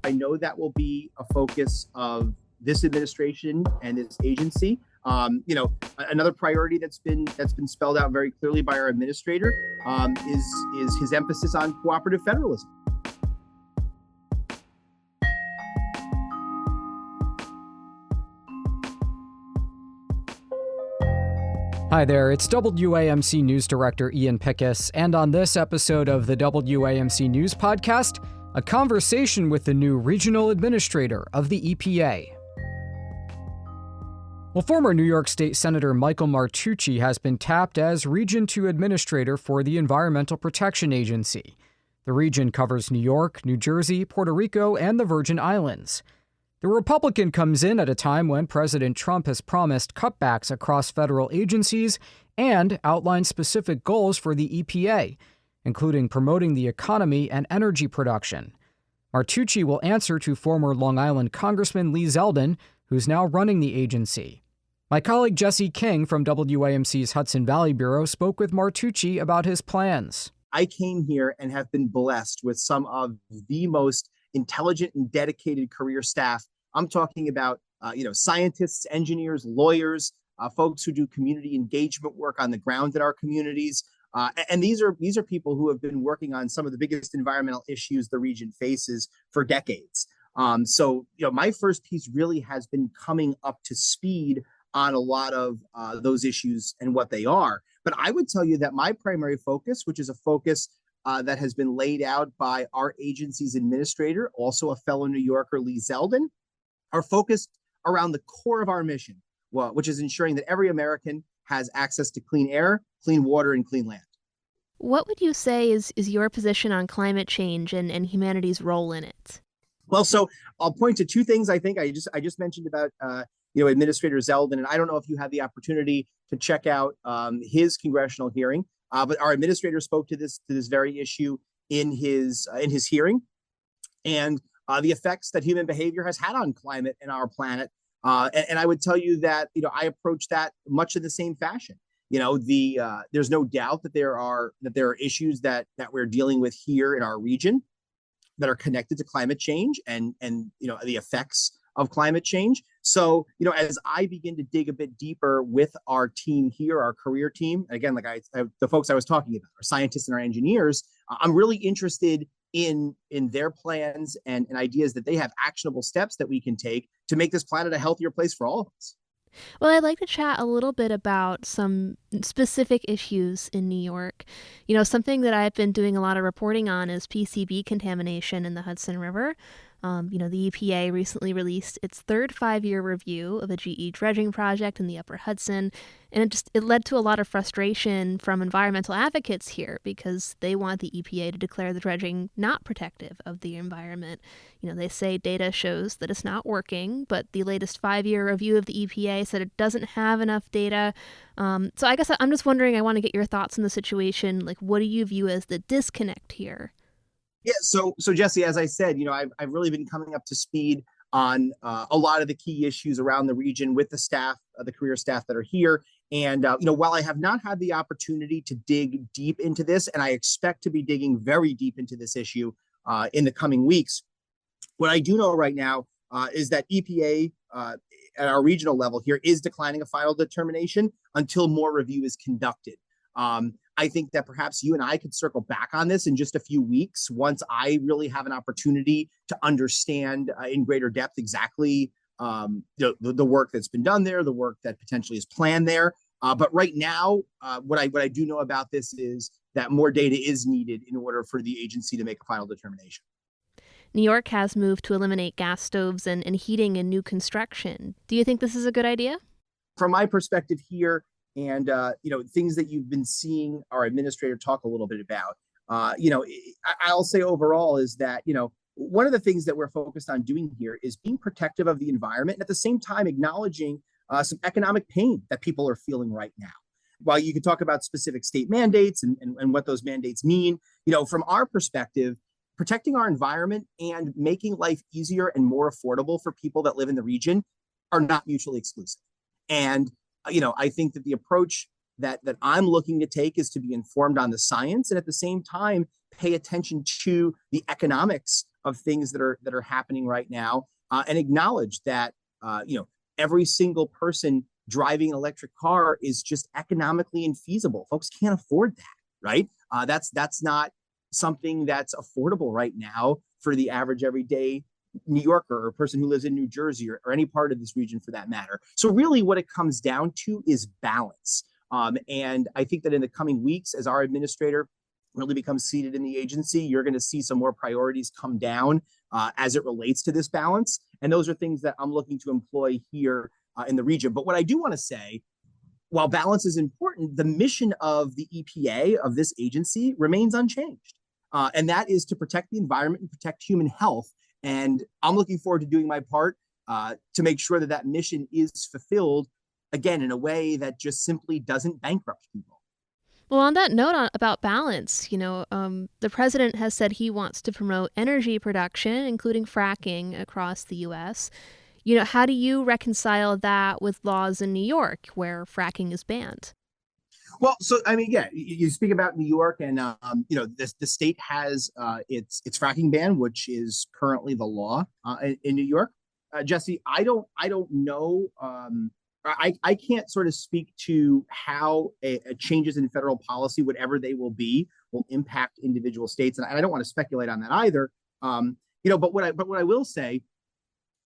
I know that will be a focus of this administration and this agency. Another priority that's been spelled out very clearly by our administrator is his emphasis on cooperative federalism. Hi there, it's WAMC News Director Ian Pickus, and on this episode of the WAMC News Podcast, a conversation with the new regional administrator of the EPA. Well, former New York State Senator Michael Martucci has been tapped as Region 2 Administrator for the Environmental Protection Agency. The region covers New York, New Jersey, Puerto Rico, and the Virgin Islands. The Republican comes in at a time when President Trump has promised cutbacks across federal agencies and outlined specific goals for the EPA, including promoting the economy and energy production. Martucci will answer to former Long Island Congressman Lee Zeldin, who's now running the agency. My colleague Jesse King from WAMC's Hudson Valley Bureau spoke with Martucci about his plans. I came here and have been blessed with some of the most intelligent and dedicated career staff. I'm talking about, scientists, engineers, lawyers, folks who do community engagement work on the ground in our communities. And these are people who have been working on some of the biggest environmental issues the region faces for decades. So my first piece really has been coming up to speed on a lot of those issues and what they are. But I would tell you that my primary focus, which is a focus that has been laid out by our agency's administrator, also a fellow New Yorker, Lee Zeldin, are focused around the core of our mission, which is ensuring that every American has access to clean air, clean water, and clean land. What would you say is your position on climate change and humanity's role in it? Well, so I'll point to two things. I think I just mentioned about Administrator Zeldin, and I don't know if you had the opportunity to check out his congressional hearing, but our administrator spoke to this very issue in his hearing, and the effects that human behavior has had on climate and our planet. And I would tell you that I approach that much in the same fashion. There's no doubt that there are issues that we're dealing with here in our region that are connected to climate change and the effects of climate change. So, as I begin to dig a bit deeper with our team here, our career team, again, like the folks I was talking about, our scientists and our engineers, I'm really interested in their plans and ideas that they have, actionable steps that we can take to make this planet a healthier place for all of us. Well, I'd like to chat a little bit about some specific issues in New York. Something that I've been doing a lot of reporting on is PCB contamination in the Hudson River. The EPA recently released its third 5-year review of a GE dredging project in the Upper Hudson, and it led to a lot of frustration from environmental advocates here because they want the EPA to declare the dredging not protective of the environment. They say data shows that it's not working, but the latest 5-year review of the EPA said it doesn't have enough data. So I guess I'm just wondering, I want to get your thoughts on the situation. Like, what do you view as the disconnect here? Yeah, so Jesse, as I said, I've really been coming up to speed on a lot of the key issues around the region with the staff, the career staff that are here. And while I have not had the opportunity to dig deep into this, and I expect to be digging very deep into this issue in the coming weeks, what I do know right now is that EPA at our regional level here is declining a final determination until more review is conducted. I think that perhaps you and I could circle back on this in just a few weeks once I really have an opportunity to understand in greater depth exactly the work that's been done there, the work that potentially is planned there. But right now, what I do know about this is that more data is needed in order for the agency to make a final determination. New York has moved to eliminate gas stoves and heating in new construction. Do you think this is a good idea? From my perspective here, and things that you've been seeing our administrator talk a little bit about, I'll say overall is that one of the things that we're focused on doing here is being protective of the environment and at the same time acknowledging some economic pain that people are feeling right now. While you can talk about specific state mandates and what those mandates mean, from our perspective, protecting our environment and making life easier and more affordable for people that live in the region are not mutually exclusive. And I think that the approach that I'm looking to take is to be informed on the science and at the same time pay attention to the economics of things that are happening right now, and acknowledge that every single person driving an electric car is just economically infeasible. Folks can't afford that, right? That's not something that's affordable right now for the average everyday New Yorker or person who lives in New Jersey or any part of this region for that matter. So really what it comes down to is balance. And I think that in the coming weeks, as our administrator really becomes seated in the agency, you're going to see some more priorities come down as it relates to this balance. And those are things that I'm looking to employ here in the region. But what I do want to say, while balance is important, the mission of the EPA, of this agency, remains unchanged. And that is to protect the environment and protect human health. And I'm looking forward to doing my part to make sure that that mission is fulfilled, again, in a way that just simply doesn't bankrupt people. Well, on that note about balance, the president has said he wants to promote energy production, including fracking, across the U.S. How do you reconcile that with laws in New York where fracking is banned? Well, so I mean, yeah, you speak about New York, and the state has its fracking ban, which is currently the law in New York. Jesse, I don't know. I can't sort of speak to how changes in federal policy, whatever they will be, will impact individual states, and I don't want to speculate on that either. But what I will say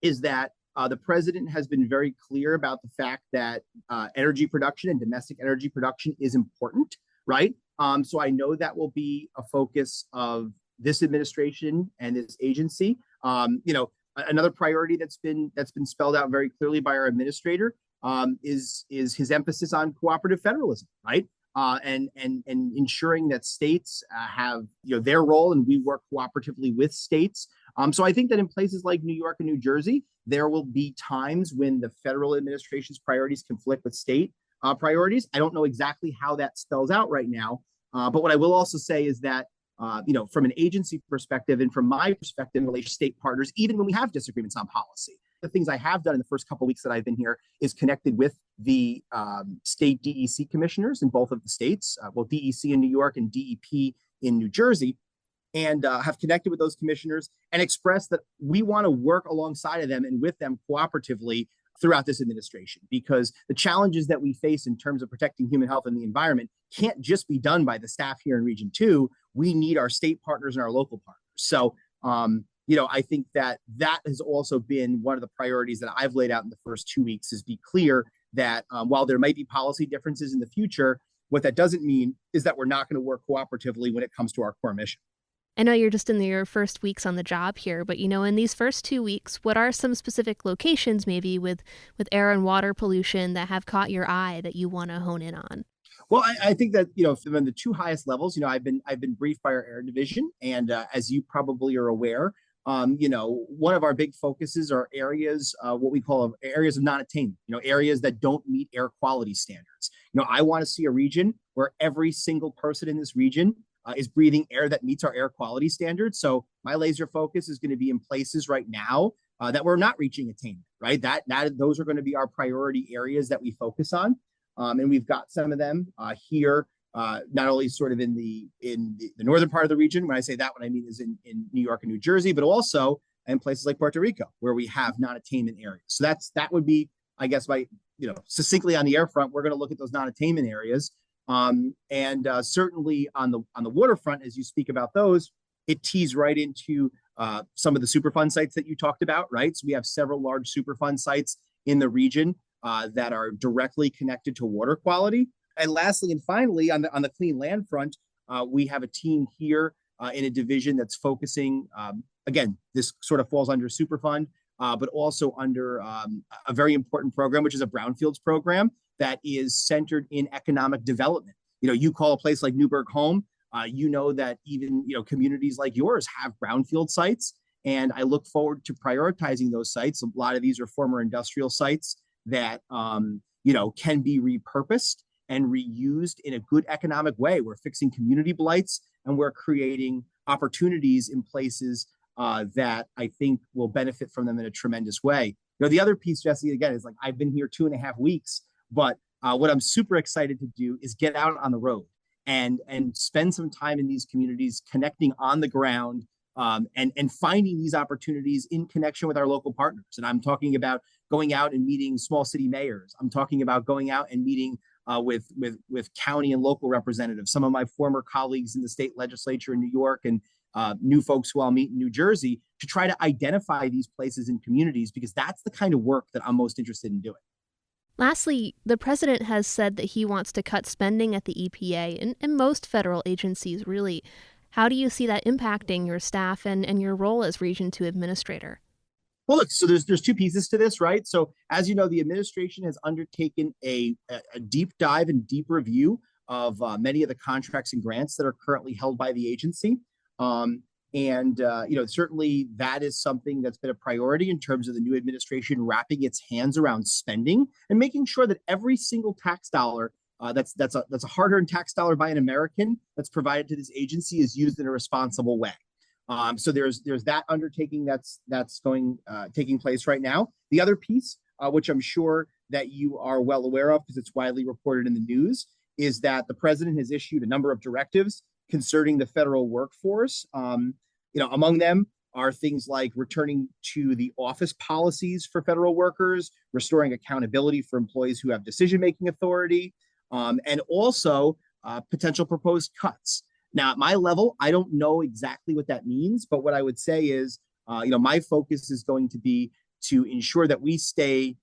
is that the president has been very clear about the fact that energy production and domestic energy production is important, right? So I know that will be a focus of this administration and this agency. Another priority that's been spelled out very clearly by our administrator is his emphasis on cooperative federalism, right? And ensuring that states have their role, and we work cooperatively with states. So I think that in places like New York and New Jersey, there will be times when the federal administration's priorities conflict with state priorities. I don't know exactly how that spells out right now, but what I will also say is that from an agency perspective and from my perspective in relation to state partners, even when we have disagreements on policy, the things I have done in the first couple of weeks that I've been here is connected with the state DEC commissioners in both of the states, DEC in New York and DEP in New Jersey, and have connected with those commissioners and expressed that we want to work alongside of them and with them cooperatively throughout this administration, because the challenges that we face in terms of protecting human health and the environment can't just be done by the staff here in Region 2. We need our state partners and our local partners. So, I think that has also been one of the priorities that I've laid out in the first 2 weeks, is be clear that while there might be policy differences in the future, what that doesn't mean is that we're not going to work cooperatively when it comes to our core mission. I know you're just in your first weeks on the job here, but in these first 2 weeks, what are some specific locations maybe with air and water pollution that have caught your eye that you want to hone in on? Well, I think that from the two highest levels, I've been briefed by our air division, and as you probably are aware, one of our big focuses are areas, what we call areas of non-attainment, areas that don't meet air quality standards. I want to see a region where every single person in this region is breathing air that meets our air quality standards. So my laser focus is going to be in places right now that we're not reaching attainment, right? Those are going to be our priority areas that we focus on. And we've got some of them here, not only sort of in the northern part of the region. When I say that, what I mean is in New York and New Jersey, but also in places like Puerto Rico, where we have non-attainment areas. So that would be, I guess, succinctly on the air front, we're going to look at those non-attainment areas. And certainly on the waterfront, as you speak about those, it tees right into some of the Superfund sites that you talked about, right? So we have several large Superfund sites in the region that are directly connected to water quality. And lastly, and finally, on the clean land front, we have a team here in a division that's focusing, again, this sort of falls under Superfund, but also under a very important program, which is a brownfields program that is centered in economic development. You call a place like Newburgh home, that even, communities like yours have brownfield sites. And I look forward to prioritizing those sites. A lot of these are former industrial sites that, can be repurposed and reused in a good economic way. We're fixing community blights, and we're creating opportunities in places that I think will benefit from them in a tremendous way. The other piece, Jesse, again, is I've been here 2.5 weeks, but what I'm super excited to do is get out on the road and spend some time in these communities, connecting on the ground and finding these opportunities in connection with our local partners. And I'm talking about going out and meeting small city mayors. I'm talking about going out and meeting with county and local representatives, some of my former colleagues in the state legislature in New York, and new folks who I'll meet in New Jersey, to try to identify these places and communities, because that's the kind of work that I'm most interested in doing. Lastly, the president has said that he wants to cut spending at the EPA and most federal agencies, really. How do you see that impacting your staff and your role as Region 2 administrator? Well, look, so there's two pieces to this, right? So as you know, the administration has undertaken a deep dive and deep review of many of the contracts and grants that are currently held by the agency. Certainly that is something that's been a priority in terms of the new administration wrapping its hands around spending and making sure that every single tax dollar that's a hard-earned tax dollar by an American that's provided to this agency is used in a responsible way. So there's that undertaking that's taking place right now. The other piece, which I'm sure that you are well aware of because it's widely reported in the news, is that the president has issued a number of directives concerning the federal workforce. Among them are things like returning to the office policies for federal workers, restoring accountability for employees who have decision-making authority, and also potential proposed cuts. Now, at my level, I don't know exactly what that means, but what I would say is, my focus is going to be to ensure that we stay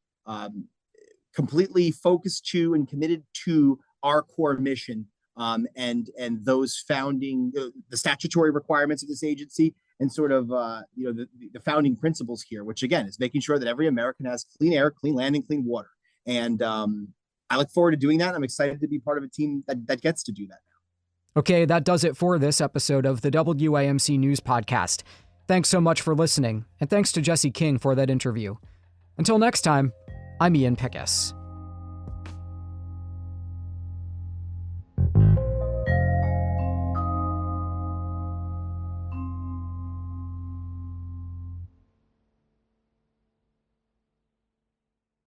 completely focused to and committed to our core mission, and those founding the statutory requirements of this agency, and sort of the founding principles here, which again is making sure that every American has clean air, clean land, and clean water. And I look forward to doing that. I'm excited to be part of a team that gets to do that now. Okay, that does it for this episode of the WAMC News Podcast. Thanks so much for listening, and thanks to Jesse King for that interview. Until next time, I'm Ian Pickus.